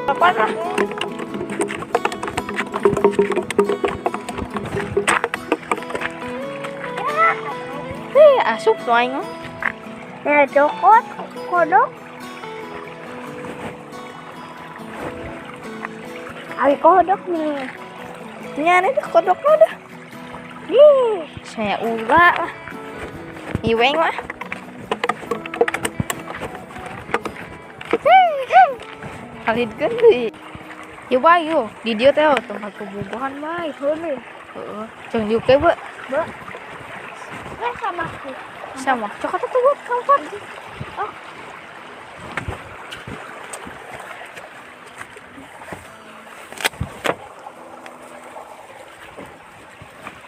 Apa lah? Asup tuh aing. Ya cokot, kodok. Ari kodok nih. Nyari tuh kodok udah. Saya ulah lah. Iweng mah. Kalit gede. Yuk bae yuk. Di dia teh tempat pembubuhan bae. Heeh. Heeh. Jeung diuk teh, Bu. Bu. Sama aku. Sama. Cokot tuh buat kawan. Oh.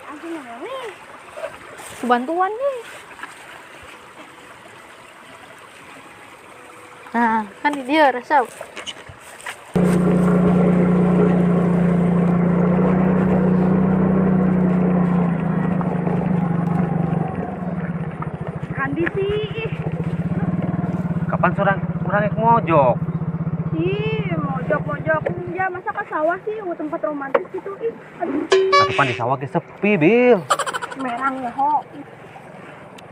Aku nih. Bantuan nih. Nah, kan di dia rasa. Kandi sih. Kapan surang ke mojok? Ih, mojok ya masa ke sawah sih, tempat romantis gitu ih. Aduh, Kapan di sawah ge sepi, Bil. merang ya ho.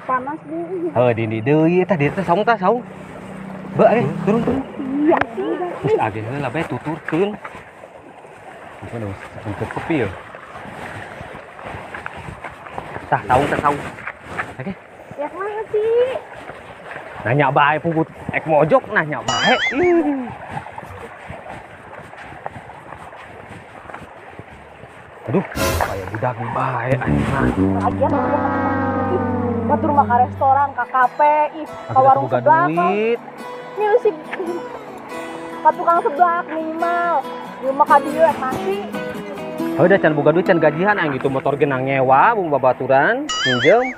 Panas nih. Di deui tah dieu teh saung tah saung. Beuh turun. Iya sih. Terus age heula bae tuturkeun. Bukan us, untuk sepi ya. Tah saung. Oke. Ya mana sih? Nanya bae puput ek mojok nanya bae. Aduh, kayak budak bae anjing. Lagian batur mah ka restoran, ka kafe, ka warung buka sebelah. duit. Ini sih ka tukang sebelah minimal. Di mah ka dieu nasi. Udah can buka duit can gajian aing gitu motor genang nyewa bung babaturan minjem.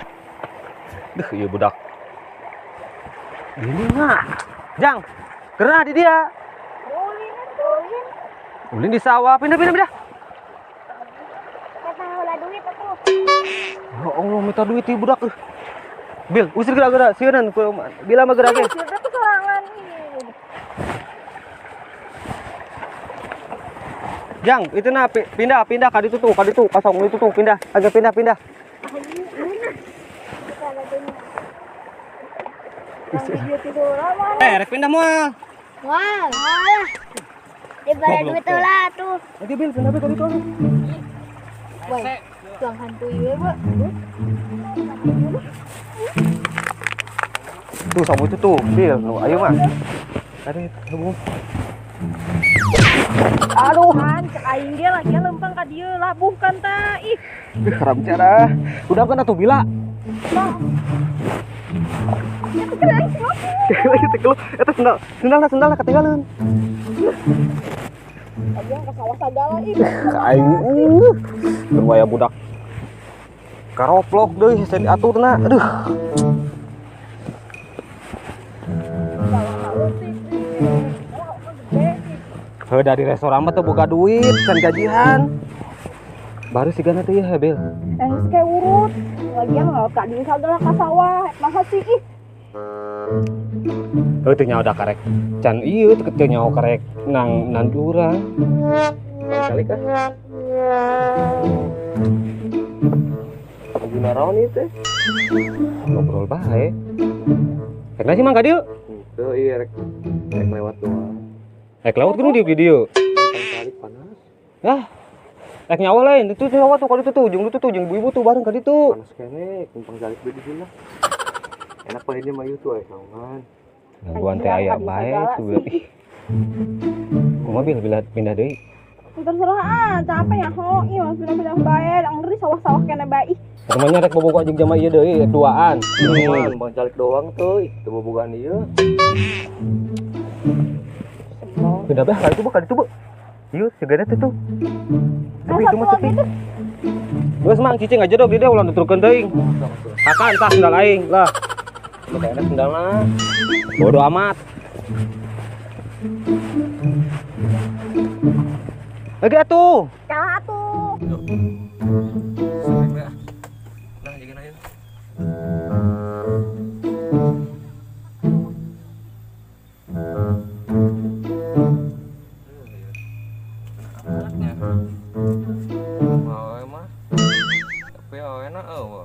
Duh, iya budak. Ini mah. Jang. Kena di dia. Ulin di sawah, pindah. Kata ulah duit atuh. Ya Allah, minta duit ieu budak. Bil, usir gerak-gerak sieun bila mah gerak ge. Sudah tuh sorangan ini. Jang, itu na pindah ka ditu tuh, kasong itu tuh pindah, agak pindah. Rek pindah moal. Wah, alah. Di balik duit lah tuh. Oke, Bil, pindah ka ditu. Woi, tuang hantu ieu, Bu. Tuh, sabu itu tuh, Bil, ayo mah. Tadi hubung. Aduh, han, cek aing ge lagi lempeng ka dieu, labuhkan tah. Ih, Haram cara. Udah kan atuh bila. Lagi tegel. Eta sendalna ketinggalan. aja ka sawah sagala ih. Aing waya budak. Karoplok deui saya diaturna. Aduh. Heuh di restoran mah teu boga duit, can gajian. Baru sigana teh ya, Bel. Geus kayak urut. Lagian ngalaut ka dieu sagala ka sawah. Masa sih ih. Heuh teu nyaho da karek. Can ieu teu nyaho karek nang urang. Kali kah? Lagi naon ieu teh? Ngobrol bae. Rek nasi mangga dieu? Tuh iya rek lewat doang. Rek lewat kudu di video. Kali panas. Yah. Rek nyawa lain, itu nyawa tuh kali itu tuh, ujung itu tuh, ujung ibu tuh bareng kali itu. Panas kene, kumpang jalik beli di sini. Enak paling dia mayu tuh saungan. Gangguan teh aya bae tuh. Kumaha bila pindah deui. Terserah capek ya ho. Iya, pindah-pindah bae, ngeri sawah-sawah kene bae. Temannya rek bobogoh jeung jama ieu deui, duaan. Cuman bang jalik doang tuh, itu bobogan ieu. Pindah bae kali itu Bu, kali itu Bu. Ieu segede teh tuh. Tapi itu mah sepi. Geus mang cicing aja dong di dia ulah nuturkeun teuing. Kakan tah sendal aing lah. Udah enak sendalna. Bodo amat. Lagi atuh. Kalah atuh. Nah, jangan ayo. enak kalau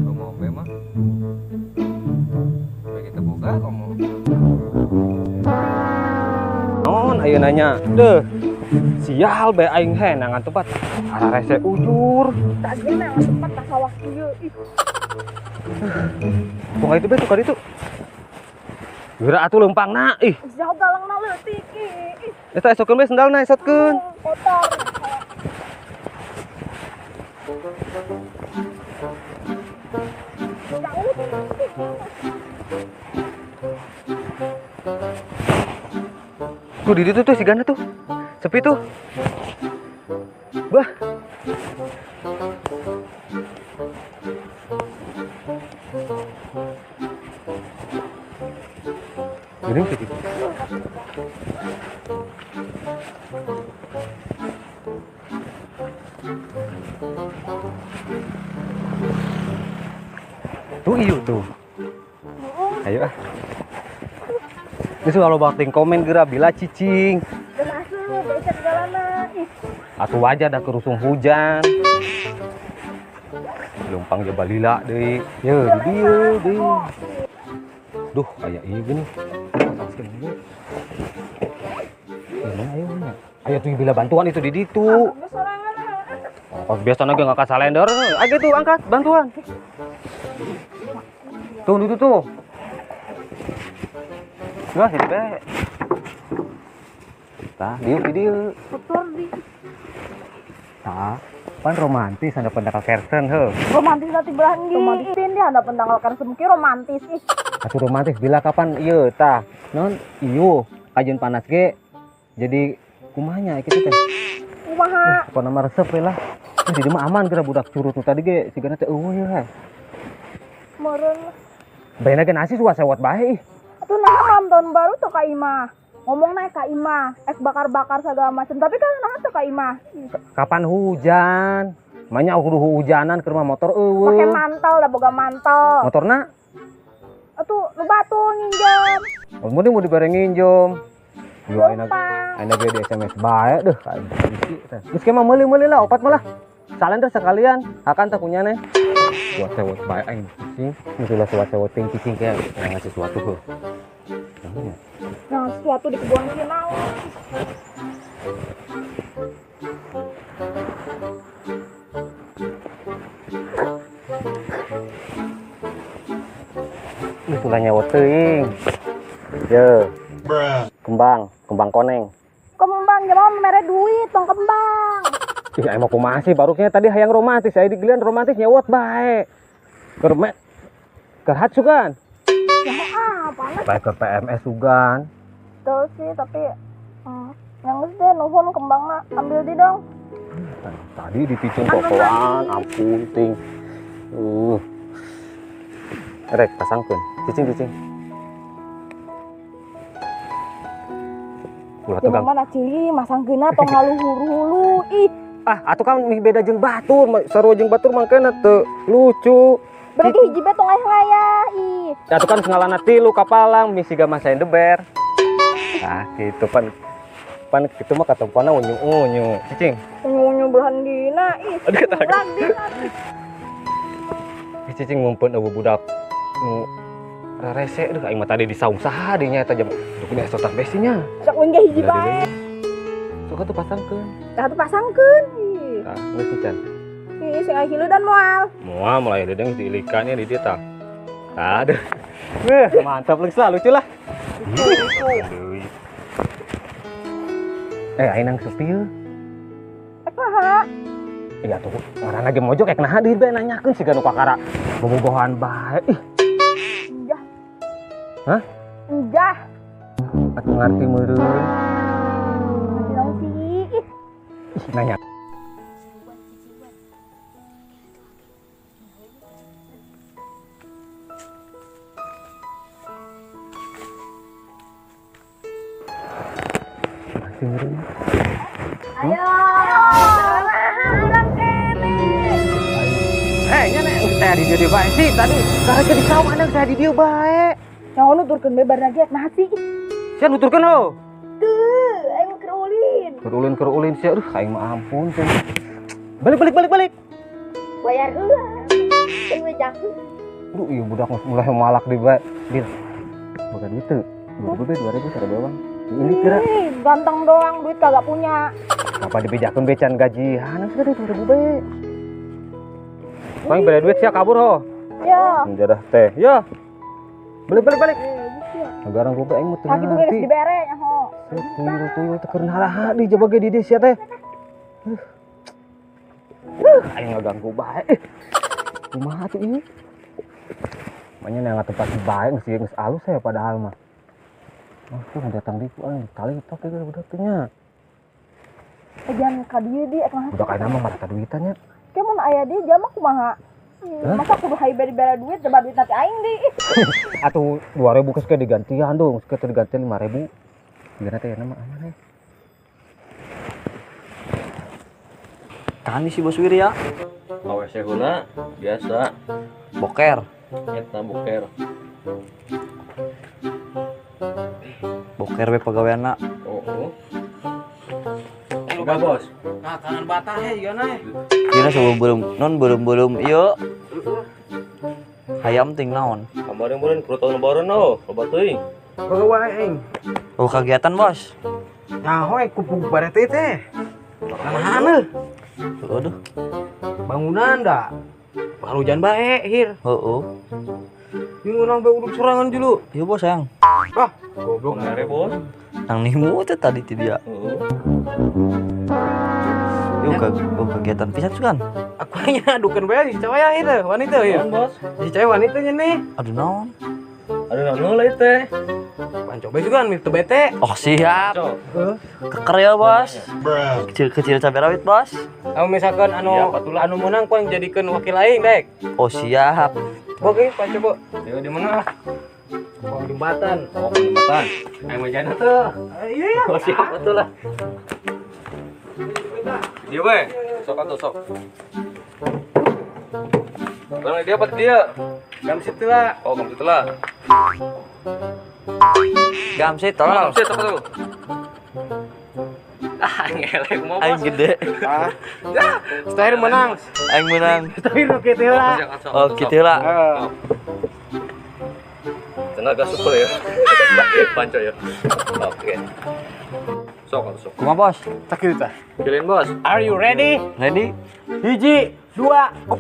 mau mah. Kita buka kamu. Non ayo nanya. Deh. Sial be aing he nangan tempat. Arah rese ujur. Tadi nangan tempat tak sawah ieu. Ih, Tunggu itu be tukar itu. Geura atuh leumpangna ih. jauh galangna leutik ih. Eta esotkeun be sendalna esotkeun. Kotor. Tuh di situ tuh si Gana tuh. Sepi tuh. Bah. Ini sih. Tuh iyo tuh. Ayo ah. Ini selalu bakting komen geura bila cicing. Dan asli becet galana. Ih, Atuh aja dah kerusung hujan. Lumpang je balila deui. Ye, di dieu deui. Duh, aya ieu gini. Ayo, ayo tuh bila bantuan itu di ditu. Oh, biasanya ge ngangkat salender. Aja tuh angkat bantuan. Tuh, tuh. Wah, hebe. Tah, dieu. kotor di. Tah, pan romantis anda pendak kersen heuh. Romantis nanti belahan gini. Romantis dia ada pendangal kan semki romantis ih. Atuh romantis bila kapan ieu tah. Non ieu kajian panas ge jadi kumanya kitu teh. Kumaha? Pokona mah resep we lah. Di dieu mah aman geura budak curut nu tadi ge sigana teh eueuh ya. Meureun. Baena ge nasi suah sewot bae ih. Atuh nah malam tahun baru tuh Kak Ima. Ngomong naik Kak Ima, es bakar-bakar segala macam. Tapi kan nah tuh Kak Ima. Kapan hujan? Manya kudu hujanan ke rumah motor eueuh. Pakai mantel, dah boga mantel. Motorna Atuh nu batu nginjem. mun mau dibareng nginjem. Yo Gampang. ayeuna ge di SMS bae deuh ka isi teh. Geus ke mah meuli-meuli lah opat mah lah. Salender sekalian, akan teh kunyane. Buat sewot bae aing cicing. Mestilah sewot-sewot ting cicing ke ngasih sesuatu heuh. Nah, sesuatu di kebun Cina. Itulah nyewot teuing. Ye. Kembang koneng. Kembang, jangan mere duit, tong kembang. Ih, aing mah kumaha sih baruknya tadi hayang romantis, aya di giliran romantis nyewot bae. Keur hat sugan. Ya mau apa? Bae ke PMS sugan. Tuh sih, tapi yang geus deh nuhun kembangna ambil di dong. Tadi dipicung tokoan, ampun ting. Rek pasangkeun. Cicing. Ulah Jangan tegang. mana cili, masang geuna tong haluhuru-hulu. Ih, Ah, atuh kan beda jeung batur, sarua jeung batur mangkana teu lucu. berarti hiji be tong ngayah. Ih, Atuh kan sengalana tilu kapalang misi gak masain deber. Ah, gitu pan kitu mah katempana unyu-unyu. Cicing. unyu belahan dina. Ih, Aduh, kata kurang dina. Cicing mumpun eueuh budak nu rarese deuh aing mah tadi disaung saha dinya eta jam dukuna esotan besinya. Sak unggah hiji bae. Sok atuh pasangkeun. Tah atuh pasangkeun. Ih, Tah, geus pican. ih sing aya dan moal. Moal mulai dedeng diilikannya di dieu tah. Tah deuh. Mantap leus lah lucu lah. Aing nang sepi yeuh. Ek naha? Iya tuh, ngaranna ge mojok ek naha deui bae nanyakeun siga nu kakara bobogohan bae. Ih, Enjah. Hah? Enjah. atuh ngarti meureun. Masih dong sih. Ih, Ih, nanya. Masih meureun. ayo. Urang kene. Nya nek saya di dieu bae sih tadi. Karena di saung anak saya di dieu bae. Yang onu turkeun bebar lagi ek naha sih? Sia nuturkeun ho. Tuh, aing kerulin. Kerulin sia aduh aing mah ampun cenah. Balik. Bayar heula. Teu bejakeun. Duh, iya budak mulai malak di bae. Bil. Boga duit teu. 2.000 kada bawang. Ini kira Ganteng doang, duit kagak punya. apa dibejakeun becan gajian sudah 2.000 bae. Paling beli duit sia kabur ho. Ya. Jadah teh. Ya. Balik. Agarang gue aing mah teu Kaki tuh geus dibere nya ho. tuyul teh keur naraha di jaba ge di dieu sia teh. Aing ngaganggu bae. Kumaha tuh ini? Makanya yang tempat bae geus alus saya padahal mah. Tuh datang di ku aing tali tok ge budak teh nya. Jangan ka dieu di eta mah. Budak aing mah marata duitannya. Ke mun aya di jam mah kumaha? Masa kudu hayang bere duit coba duit nanti aing di. Atuh 2.000 geus digantian dong, geus diganti 5.000. Gimana teh nama aman Kami si Bos Wirya Awe heula biasa. boker. Eta boker. Boker we pagaweanna. Oh. Enggak, Bos. Nah, kanan batah ya nae. Dina belum ieu. Hayam ting naon? Kemarin perut tahun lebaran no, loba teuing. Bawa aing. Oh kegiatan Bos. Nyaho kupu barete teh. Kanahan Aduh. bangunan da. Baru hujan bae hir. Heeh. Ini urang bae urut sorangan dulu. Ieu Bos sayang. Ah, goblok Ngare, Bos. Nang nimu teh tadi ti dia. Heeh. Ieu kegiatan pisan sugan. Aku hanya adukeun bae si cewek akhir wanita ya. Naon, Bos? Si cewek wanitanya nih. Aduh naon? Ada naon lah teh. Pancoba juga kan itu bete. Oh siap. Cok. Keker ya Bos. Kecil-kecil cabai rawit Bos. Kamu misalkan Iya, patulah. anu menang kau yang jadikan wakil aing dek. Oh siap. Oke, pancoba. Ayo di mana? Bang jembatan. Oh, jembatan. Ayo majana tuh. Iya. Oh, siap betul lah. Dia we. Sok atuh sok. Barang dia apa dia? Jam situ lah. Oh, kamu itulah. Gamsit tolong. Siap apa tuh? Ah, ngelek mau Aing gede. Ah. Ya, setahir menang. Aing menang. Setahir gitu lah. Oh gitu lah. Tenaga super ya. Panco ya. Oke. Sok atuh sok. Kumaha Bos? Tak kita. Pilih bos. Are you ready? Ready? Hiji, 2, 14.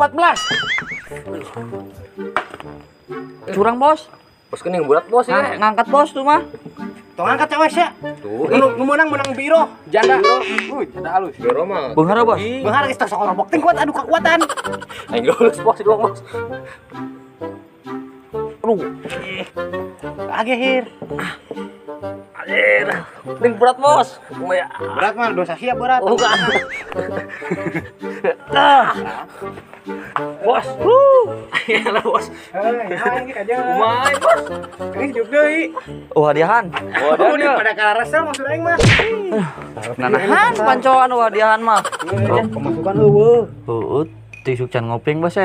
Curang Bos. Bos kening berat bos ya. Ngangkat Bos tuh mah. Tong angkat cewek ya. Tuh. Nu menang biro. Janda. Janda halus. Biro mah. Beunghara Bos. Benghar geus tos robok ting kuat adu kekuatan. Aing lulus bos doang bos. Agehir. Anjir. Ning berat bos. Lumayan. Berat mah dosa siap berat. Oh enggak. Bos. Ayolah bos. Ini aja. Lumayan bos. Ini juk deui. Oh hadiahan. Oh Udah dia. pada kalarasel maksud aing mah. Nanahan pancoan hadiahan mah. Pemasukan eueuh. Heeh. Tisuk can ngoping Bos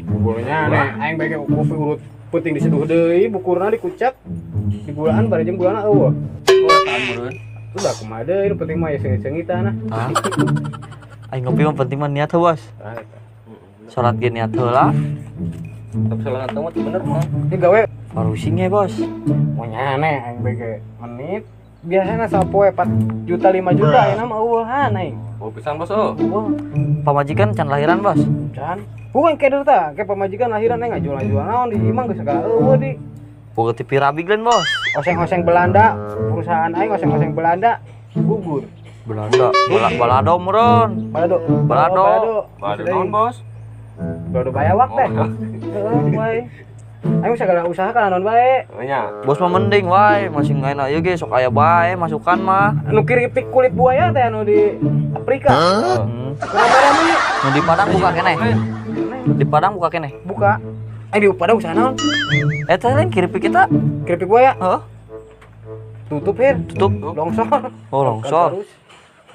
Bukunya nih, aing bagi kopi urut penting diseduh deui, bukurna dikucak. Di bulan bari jeung bulanna eueuh. Oh tahan meureun. Udah kumaha deui, penting mah ya seungit-seungitan. Ah. Aing ngopi mah penting mah niat Bos. Salat ge niat heula. Tapi salah tahu mah bener mah. Ini gawe Parusing ya Bos. monya aneh aing bagi menit. Biasana sapoe 4 juta 5 juta ya mah eueuhan aing. Oh pisan bos oh. Wah, Pamajikan can lahiran Bos. can. Bukan keder tah, ke pamajikan lahiran aing ngajual-jual naon di imang geus sagala eueuh di. Boga TV Rabi Glen Bos. Oseng-oseng Belanda, perusahaan aing oseng-oseng Belanda gugur. Belanda. Balado meureun. Balado. Balado. Ada naon bos? Balado bayawak teh. Heeh, bae. Aing segala usaha kana naon bae. Nya. Bos mah mending wae, masih ngaina ieu ge sok aya bae masukan mah. Anu kiripik kulit buaya teh anu di Afrika. Kenapa rame? Nu di Padang buka keneh. Di Padang buka keneh. Buka. Di Padang usaha naon? Eta lain kiripik kita. Kiripik buaya Heeh. tutup hir. Tutup. Longsor. Oh longsor.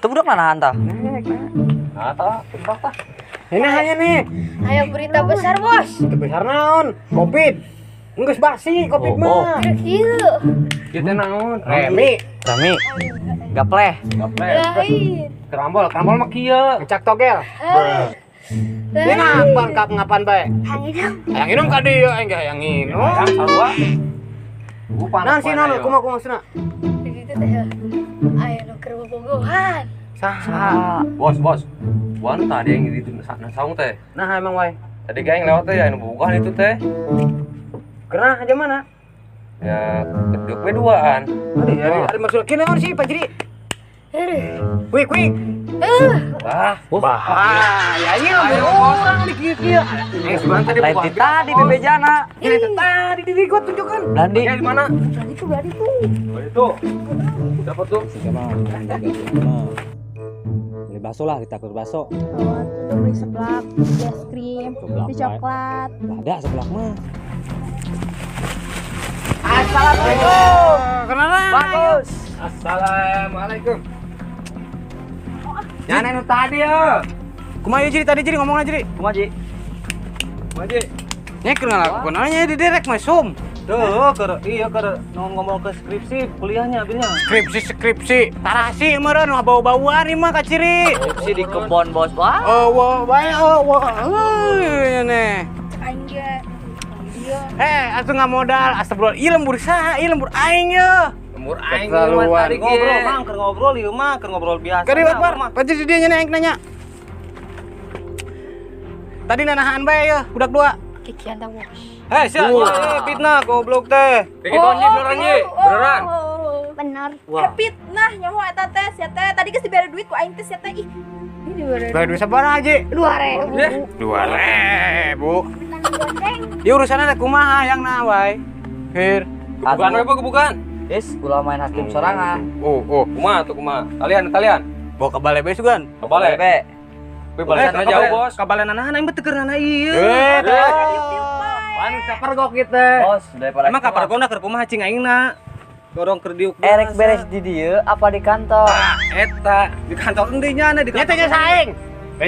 Teu budak nanahan tah. Nek, nah. Nah tah, tebak tah. Ini hanya nih. Ayo berita besar, Bos. Itu besar naon? Covid. Enggeus basi Covid mah. Iya. Kita naon? Remi. Rami. Gapleh. Gaple. Lain. Kerambol mah kieu. Ngecak togel. Ini ngapan kak ngapan bae? Hayang minum ka dieu enggak hayang minum. Sarua. Nah sina nu kumaha sina? Itu teh. Ayo nu keur bobogohan. Saha? Bos, buan tadi yang di sana saung teh. Nah emang wae. Tadi geng lewat teh, yang bukan itu teh. Kenah aja mana? Ya, keduk we duaan. Ada maksud kene naon sih Pak Jiri? Wih, Wah, ya ieu orang di kieu. Sebenarnya tadi Lain tadi bebejana. Ini tadi di gua tunjukkan. Blandi. Ya di mana? Itu berarti tuh. Itu. Dapat tuh. Beli bakso lah, kita ke bakso. Itu beli seblak, beli es krim, beli coklat. Gak ada sebelah mah. Assalamualaikum. Kenalan. Bagus. Assalamualaikum. Nyana nu tadi ya. Kumaha Jiri tadi Jiri ngomong aja Jiri. Kumaha Ji? Kumaha Nya keur ngalakukeun nya di direct mah sum. Tuh, iya ngomong ke skripsi kuliahnya abilnya. Skripsi. Tarasi meureun mah bau-bauan ieu mah ka Ciri. Skripsi di kebon bos. Wah. Wah, bae nih. Aing ge. Atuh ngamodal, astagfirullah. Ieu lembur saha? Ieu lembur aing ye. lembur aing Keterlaluan. tadi Ngobrol, Mang, keur ngobrol ieu mah, keur ngobrol biasa. Kari Bakbar, pasti si dia nanya. Tadi nanahan bae ya, budak dua. Kikian tah bos. Sia, fitnah goblok teh. Dikit onji beneran Ji, beneran. Bener. Wah. Fitnah nyaho eta teh, sia teh. Tadi geus dibere duit ku aing teh sia teh. Ih, Ini diberi Bae duit sabaraha Ji? 2.000. 2.000. nang goceng. Ieu urusanna teh kumaha yang na wae? Hir. Kebukaan we apa kebukaan? Is, ulah main hakim sorangan. Kumaha tuh kumaha? Kalian. Bawa ke balai bae sugan. Kebalik. Be. Tapi balasanna jauh, Bos. Ka balai nanahan aing teu keur nana ieu. Pan sapergok kita. Bos, daripada Emang kapar gona keur kumaha cing aingna? Dorong keur diuk. Erek beres di dieu apa di kantor? Eta di kantor endi nya di kantor. Nya saing.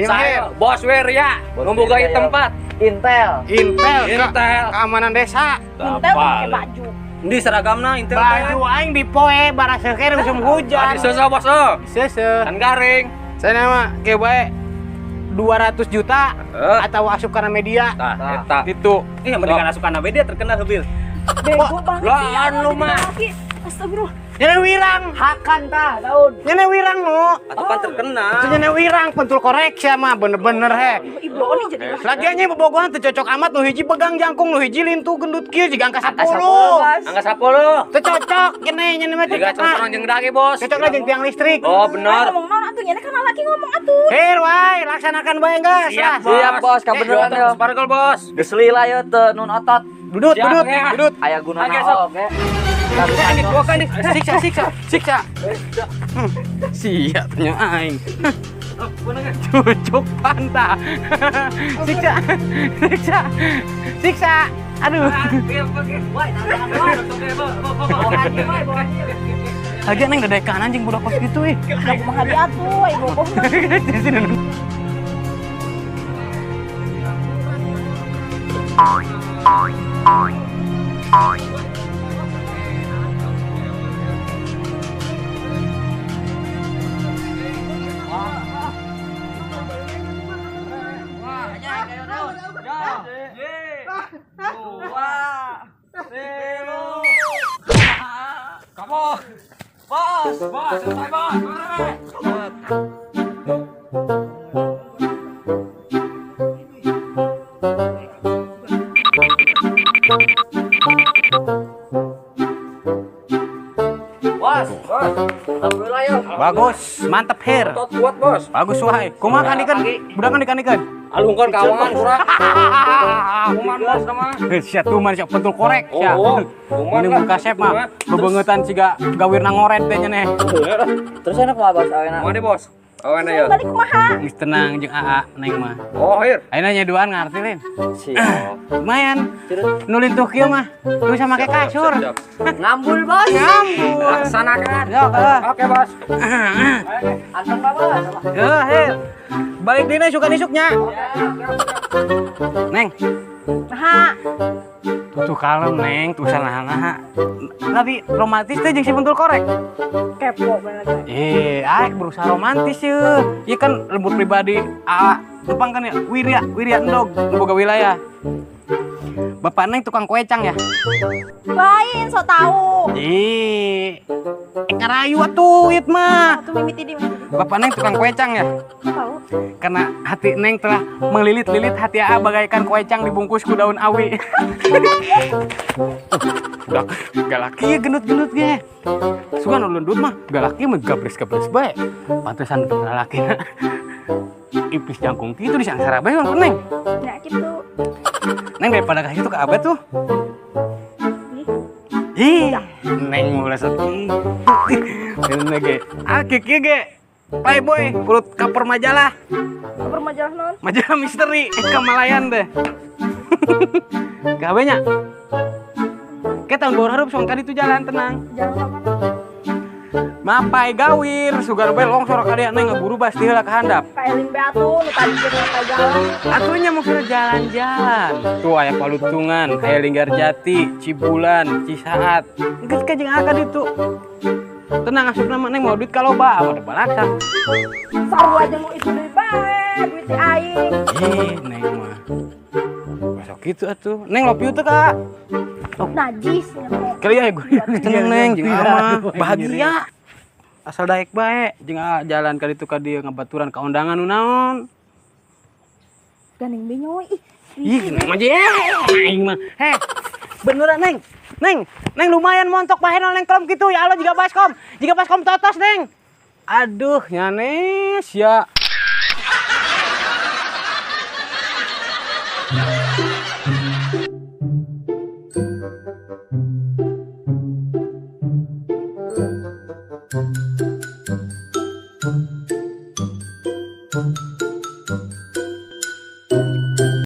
Saya Bos Weria, memboga tempat. Intel. Intel. Keamanan desa. Intel pakai baju. Di seragamna Intel. Baju aing dipoe barasa keur musim hujan. Di sesa Bos. Sese. Kan garing. Saya nama ge bae 200 juta atau asup karena media. Tah, eta. Itu. Mendingan asup karena media terkenal heubil. Bego banget Lah, sih. anu mah. Astagfirullah. Nyana wirang. Hakan tah, daun. Nyana wirang nu. Atuh kan terkenal. Itu nyana wirang pentul koreksi mah bener-bener he. Ibu ini jadi Lagiannya bobogohan teu cocok amat nu hiji pegang jangkung nu hiji lintu gendut kieu jiga angka 10. Angka 10. Teu cocok keneh nyana mah Tiga cocok. orang jeung dage, Bos. Cocok lah jeung tiang listrik. Oh, benar. ngomong naon atuh nya kan laki ngomong atuh. Hir wae laksanakan bae geus. Siap, Siap, Bos, kabeneran Bos. ya. Sparkle, Bos. Geus lila ye teu nun otot. Dudut. Aya gunana Oke, sok. oge. Siksa. Siap nya aing. Cucuk panta. Siksa. Aduh. Lagi neng dedekan anjing budak kos gitu ih. Aku mah hadi atuh, ibu kok. Di sini. Bos. Alhamdulillah yo. Bagus, mantep Hir. Otot kuat, Bos. Bagus wae. Kumaha kanikeun? Budak kanikeun. Alungkeun kawangan kurang. Kuman, Bos nama. Sia tuman sia pentul korek sia. Kuman Ini lah. buka sep mah. Bebeungetan siga gawirna ngoret teh nya neh. Terus enak mah Bos awena. Mana, Bos? Awana ya. Balik kumaha? Geus tenang jeung AA neng mah. Oh, Hir. Ayeuna nyaduan ngarti Lin. Siap. Lumayan. Nu lintuh kieu mah. Teu bisa make kasur. Siap. Ngambul Bos. Ngambul. Laksanakan. Yok, Oke, Bos. Anteng Bos. Hir. Balik dina isuk-isuknya. Neng, Nah, tuh kalem Neng, tuh salah. Tapi romantis teh jeung si pentul korek. kepo bener. Aek berusaha romantis ya. Iya kan lembut pribadi AA Numpang kan ya, Wirya Endog, boga wilayah. Bapak Neng tukang kuecang ya? Lain, so tahu. Ngarayu atuh, it mah. Tuh mimiti di mana? Bapak Neng tukang kuecang ya? Tahu. Karena hati Neng telah melilit-lilit hati Aa bagaikan kuecang dibungkus ku daun awi. Galaki ya gendut-gendut ge. Sugan ulundut mah galaki mah gabres-gabres bae. Pantesan laki ipis jangkung gitu di sangsara bae kan Neng. Ya gitu. Neng daripada kayak gitu ke apa tuh? Ih, Neng mulai sedih. Neng ge, akik ge. Playboy, urut cover majalah. Cover majalah non. Majalah misteri, Kamalayan deh. Gawenya. Kayak tahun baru harus songkan itu jalan tenang. Jangan mana. Mapai gawir, sugar bel longsor kalian neng ngeburu pasti heula kehandap. Kayak limbe atuh, nu tadi kita kayak jalan. Atunya mau sudah jalan-jalan. Tuh aya Palutungan, kayak Linggarjati, Cibulan, Cisaat. Geus kajeng akad itu. Tenang asup nama neng mau duit kalau ba, ada balasan. Saru aja mau itu duit bae, duit si aing. Neng mah. Besok gitu atuh. Neng lopi teu Kak. Najis nya mah. Kali ya gue tenang neng, jeung mah bahagia. Asal daek bae, jeung jalan kali itu ka dieu ngabaturan ka undangan nu naon. Gandeng benyoy. Ih, neng mah aing mah. Heh, beneran neng. Neng lumayan montok bae neng kelem kitu ya Allah jiga baskom totos neng. Aduh, nyanes ya.